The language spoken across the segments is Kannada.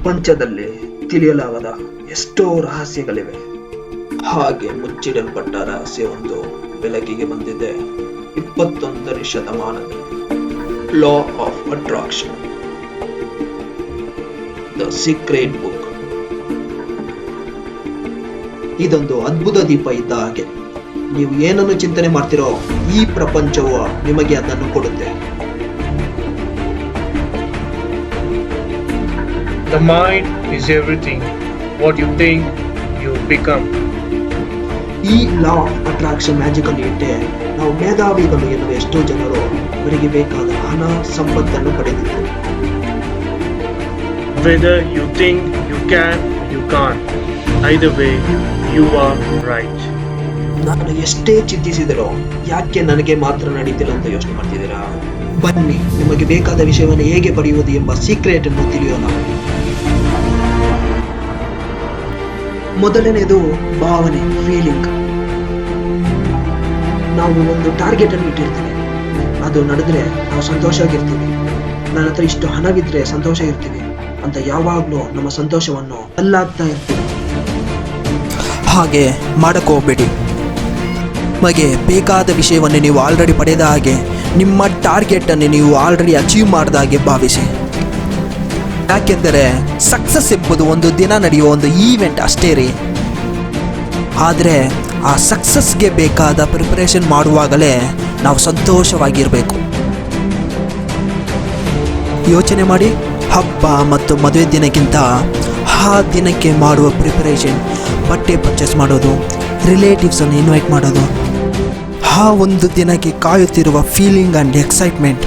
ಪ್ರಪಂಚದಲ್ಲಿ ತಿಳಿಯಲಾಗದ ಎಷ್ಟೋ ರಹಸ್ಯಗಳಿವೆ. ಹಾಗೆ ಮುಚ್ಚಿಡಲ್ಪಟ್ಟ ರಹಸ್ಯವೊಂದು ಬೆಳಕಿಗೆ ಬಂದಿದೆ 21ನೇ ಶತಮಾನದಲ್ಲಿ. Law of attraction, the secret book. ಇದೊಂದು ಅದ್ಭುತ ದೀಪ ಇದ್ದ ಹಾಗೆ. ನೀವು ಏನನ್ನು ಚಿಂತನೆ ಮಾಡ್ತಿರೋ ಈ ಪ್ರಪಂಚವು ನಿಮಗೆ ಅದನ್ನು ಕೊಡುತ್ತೆ. The mind is everything. What you think, you become. ಈ ಲಾ ಆಫ್ ಅಟ್ರಾಕ್ಷನ್ ಮ್ಯಾಜಿಕ್ ಅಲ್ಲಿ ಇಟ್ಟೆ ನಾವು ಮೇಧಾವಿಗಳು ಎನ್ನುವ ಎಷ್ಟೋ ಜನರು ಅವರಿಗೆ ಬೇಕಾದ ಹಣ ಸಂಪತ್ತನ್ನು ಪಡೆದಿದ್ದಾರೆ. Whether you think you can, you can't. Either way, you are right. ನಾನು ಎಷ್ಟೇ ಚಿಂತಿಸಿದರೋ ಯಾಕೆ ನನಗೆ ಮಾತ್ರ ನಡೀತಿಲ್ಲ ಅಂತ ಯೋಚನೆ ಮಾಡ್ತಿದ್ದೀರಾ? ಬನ್ನಿ, ನಿಮಗೆ ಬೇಕಾದ ವಿಷಯವನ್ನು ಹೇಗೆ ಪಡೆಯುವುದು ಎಂಬ ಸೀಕ್ರೆಟ್ ಅನ್ನು ತಿಳಿಯೋಣ. ಮೊದಲನೇದು ಭಾವನೆ, ಫೀಲಿಂಗ್. ನಾವು ಒಂದು ಟಾರ್ಗೆಟ್ ಅನ್ನು ಇಟ್ಟಿರ್ತೀವಿ, ಅದು ನಡೆದ್ರೆ ನಾವು ಸಂತೋಷವಾಗಿರ್ತೀವಿ. ನನ್ನ ಹತ್ರ ಇಷ್ಟು ಹಣವಿದ್ರೆ ಸಂತೋಷ ಇರ್ತೀವಿ ಅಂತ ಯಾವಾಗ್ಲೂ ನಮ್ಮ ಸಂತೋಷವನ್ನು ಅಲ್ಲಾಗ್ತಾ ಇರ್ತೀವಿ. ಹಾಗೆ ಮಾಡಕ್ಕೆ ಹೋಗ್ಬೇಡಿ. ನಿಮಗೆ ಬೇಕಾದ ವಿಷಯವನ್ನು ನೀವು ಆಲ್ರೆಡಿ ಪಡೆದ ಹಾಗೆ, ನಿಮ್ಮ ಟಾರ್ಗೆಟ್ ಅನ್ನು ನೀವು ಆಲ್ರೆಡಿ ಅಚೀವ್ ಮಾಡಿದ ಹಾಗೆ ಭಾವಿಸಿ. ಯಾಕೆಂದರೆ ಸಕ್ಸಸ್ ಎಂಬುದು ಒಂದು ದಿನ ನಡೆಯುವ ಒಂದು ಈವೆಂಟ್ ಅಷ್ಟೇ ರೀ. ಆದರೆ ಆ ಸಕ್ಸಸ್ಗೆ ಬೇಕಾದ ಪ್ರಿಪರೇಷನ್ ಮಾಡುವಾಗಲೇ ನಾವು ಸಂತೋಷವಾಗಿರಬೇಕು. ಯೋಚನೆ ಮಾಡಿ, ಹಬ್ಬ ಮತ್ತು ಮದುವೆ ದಿನಕ್ಕಿಂತ ಆ ದಿನಕ್ಕೆ ಮಾಡುವ ಪ್ರಿಪರೇಷನ್, ಬಟ್ಟೆ ಪರ್ಚೇಸ್ ಮಾಡೋದು, ರಿಲೇಟಿವ್ಸನ್ನು ಇನ್ವೈಟ್ ಮಾಡೋದು, ಆ ಒಂದು ದಿನಕ್ಕೆ ಕಾಯುತ್ತಿರುವ ಫೀಲಿಂಗ್ ಆ್ಯಂಡ್ ಎಕ್ಸೈಟ್ಮೆಂಟ್,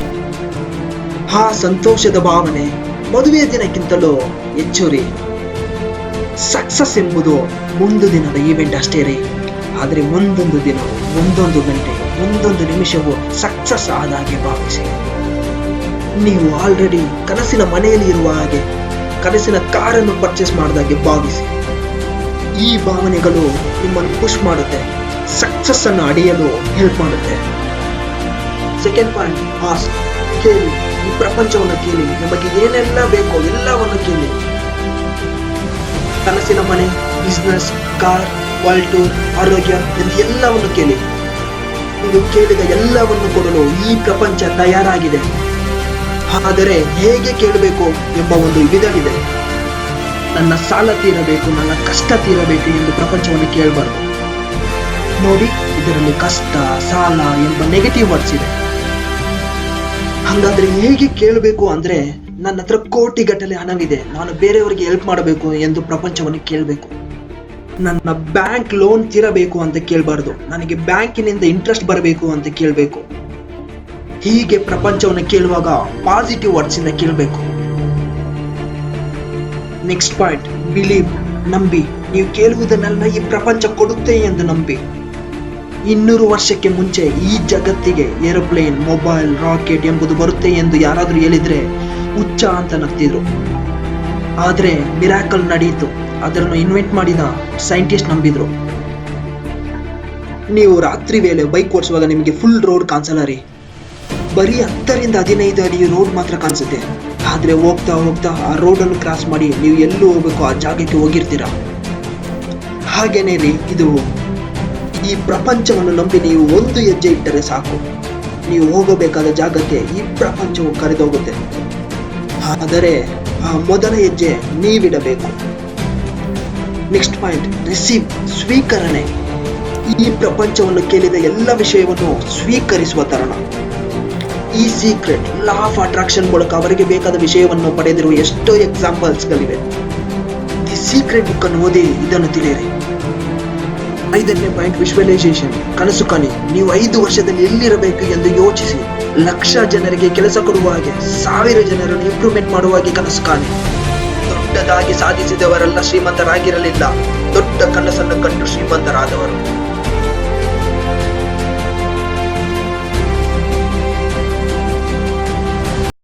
ಆ ಸಂತೋಷದ ಭಾವನೆ ಮದುವೆಯ ದಿನಕ್ಕಿಂತಲೂ ಹೆಚ್ಚು ರೀ. ಸಕ್ಸಸ್ ಎಂಬುದು ಒಂದು ದಿನದ ಈವೆಂಟ್ ಅಷ್ಟೇ ರೀ. ಆದರೆ ಒಂದೊಂದು ದಿನ, ಒಂದೊಂದು ಗಂಟೆ, ಒಂದೊಂದು ನಿಮಿಷವು ಸಕ್ಸಸ್ ಆದ ಹಾಗೆ ಭಾವಿಸಿ. ನೀವು ಆಲ್ರೆಡಿ ಕನಸಿನ ಮನೆಯಲ್ಲಿ ಇರುವ ಹಾಗೆ, ಕನಸಿನ ಕಾರನ್ನು ಪರ್ಚೇಸ್ ಮಾಡಿದಾಗೆ ಭಾವಿಸಿ. ಈ ಭಾವನೆಗಳು ನಿಮ್ಮನ್ನು ಪುಷ್ ಮಾಡುತ್ತೆ, ಸಕ್ಸಸ್ ಅನ್ನು ಅಡೆಯಲು ಹೆಲ್ಪ್ ಮಾಡುತ್ತೆ. ಸೆಕೆಂಡ್ ಪಾಯಿಂಟ್, ಆಸ್ಕ್, ಕೇಳಿ. ಈ ಪ್ರಪಂಚವನ್ನು ಕೇಳಿ, ನಿಮಗೆ ಏನೆಲ್ಲ ಬೇಕೋ ಎಲ್ಲವನ್ನು ಕೇಳಿ. ಕನಸಿನ ಮನೆ, ಬಿಸ್ನೆಸ್, ಕಾರ್, ವರ್ಲ್ಡ್ ಟೂರ್, ಆರೋಗ್ಯ ಎಂದು ಎಲ್ಲವನ್ನು ಕೇಳಿ. ನೀವು ಕೇಳಿದ ಎಲ್ಲವನ್ನು ಕೊಡಲು ಈ ಪ್ರಪಂಚ ತಯಾರಾಗಿದೆ. ಆದರೆ ಹೇಗೆ ಕೇಳಬೇಕು ಎಂಬ ಒಂದು ವಿಧವಿದೆ. ನನ್ನ ಸಾಲ ತೀರಬೇಕು, ನನ್ನ ಕಷ್ಟ ತೀರಬೇಕು ಎಂದು ಪ್ರಪಂಚವನ್ನು ಕೇಳಬಾರ್ದು. ನೋಡಿ, ಇದರಲ್ಲಿ ಕಷ್ಟ, ಸಾಲ ಎಂಬ ನೆಗೆಟಿವ್ ವರ್ಡ್ಸ್ ಇದೆ. ಹಾಗಾದ್ರೆ ಹೇಗೆ ಕೇಳಬೇಕು ಅಂದ್ರೆ, ನನ್ನ ಹತ್ರ ಕೋಟಿಗಟ್ಟಲೆ ಹಣವಿದೆ, ನಾನು ಬೇರೆಯವರಿಗೆ ಹೆಲ್ಪ್ ಮಾಡಬೇಕು ಎಂದು ಪ್ರಪಂಚವನ್ನು ಕೇಳಬೇಕು. ನನ್ನ ಬ್ಯಾಂಕ್ ಲೋನ್ ತೀರಬೇಕು ಅಂತ ಕೇಳಬಾರ್ದು, ನನಗೆ ಬ್ಯಾಂಕಿನಿಂದ ಇಂಟ್ರೆಸ್ಟ್ ಬರಬೇಕು ಅಂತ ಕೇಳಬೇಕು. ಹೀಗೆ ಪ್ರಪಂಚವನ್ನು ಕೇಳುವಾಗ ಪಾಸಿಟಿವ್ ವರ್ಡ್ಸ್ ಇಂದ ಕೇಳಬೇಕು. ನೆಕ್ಸ್ಟ್ ಪಾಯಿಂಟ್, ಬಿಲೀವ್, ನಂಬಿ. ನೀವು ಕೇಳುವುದನ್ನೆಲ್ಲ ಈ ಪ್ರಪಂಚ ಕೊಡುತ್ತೆ ಎಂದು ನಂಬಿ. 200 ವರ್ಷಕ್ಕೆ ಮುಂಚೆ ಈ ಜಗತ್ತಿಗೆ ಏರೋಪ್ಲೇನ್, ಮೊಬೈಲ್, ರಾಕೆಟ್ ಎಂಬುದು ಬರುತ್ತೆ ಎಂದು ಯಾರಾದ್ರೂ ಹೇಳಿದ್ರೆ ಹುಚ್ಚ ಅಂತ ನಗ್ತಿದ್ರು. ಆದ್ರೆ ಮಿರಾಕಲ್ ನಡೆಯಿತು. ಅದನ್ನು ಇನ್ವೆಂಟ್ ಮಾಡಿದ ಸೈಂಟಿಸ್ಟ್ ನಂಬಿದ್ರು. ನೀವು ರಾತ್ರಿ ವೇಳೆ ಬೈಕ್ ಓಡಿಸುವಾಗ ನಿಮಗೆ ಫುಲ್ ರೋಡ್ ಕಾಣಿಸಲ್ಲ ರೀ. ಬರೀ 10 ರಿಂದ 15 ಅಡಿ ರೋಡ್ ಮಾತ್ರ ಕಾಣಿಸುತ್ತೆ. ಆದ್ರೆ ಹೋಗ್ತಾ ಹೋಗ್ತಾ ಆ ರೋಡ್ ಅನ್ನು ಕ್ರಾಸ್ ಮಾಡಿ ನೀವು ಎಲ್ಲೂ ಹೋಗ್ಬೇಕು ಆ ಜಾಗಕ್ಕೆ ಹೋಗಿರ್ತೀರಾ. ಹಾಗೇನೇ ರೀ ಇದು. ಈ ಪ್ರಪಂಚವನ್ನು ನಂಬಿ ನೀವು ಒಂದು ಹೆಜ್ಜೆ ಇಟ್ಟರೆ ಸಾಕು, ನೀವು ಹೋಗಬೇಕಾದ ಜಾಗಕ್ಕೆ ಈ ಪ್ರಪಂಚವು ಕರೆದೋಗುತ್ತೆ. ಆದರೆ ಆ ಮೊದಲ ಹೆಜ್ಜೆ ನೀವಿಡಬೇಕು. ನೆಕ್ಸ್ಟ್ ಪಾಯಿಂಟ್, ರಿಸೀವ್, ಸ್ವೀಕರಣೆ. ಈ ಪ್ರಪಂಚವನ್ನು ಕೇಳಿದ ಎಲ್ಲ ವಿಷಯವನ್ನು ಸ್ವೀಕರಿಸುವ ತರಣ. ಈ ಸೀಕ್ರೆಟ್ ಲಾ ಆಫ್ ಅಟ್ರಾಕ್ಷನ್ ಮೂಲಕ ಅವರಿಗೆ ಬೇಕಾದ ವಿಷಯವನ್ನು ಪಡೆದಿರುವ ಎಷ್ಟೋ ಎಕ್ಸಾಂಪಲ್ಸ್ಗಳಿವೆ. ದಿ ಸೀಕ್ರೆಟ್ ಬುಕ್ ಅನ್ನು ಓದಿ ಇದನ್ನು ತಿಳಿಯಿರಿ. 5ನೇ ಪಾಯಿಂಟ್, ವಿಶ್ವಲೈಸೇಷನ್, ಕನಸು ಕಾಣಿ. ನೀವು 5 ವರ್ಷದಲ್ಲಿ ಎಲ್ಲಿರಬೇಕು ಎಂದು ಯೋಚಿಸಿ. 1,00,000 ಜನರಿಗೆ ಕೆಲಸ ಕೊಡುವ ಹಾಗೆ, 1,000 ಜನರನ್ನು ಇಂಪ್ರೂವ್ಮೆಂಟ್ ಮಾಡುವ ಹಾಗೆ ಕನಸು ಕಾಣಿ. ದೊಡ್ಡದಾಗಿ ಸಾಧಿಸಿದವರೆಲ್ಲ ಶ್ರೀಮಂತರಾಗಿರಲಿಲ್ಲ, ದೊಡ್ಡ ಕನಸನ್ನು ಕಂಡು ಶ್ರೀಮಂತರಾದವರು.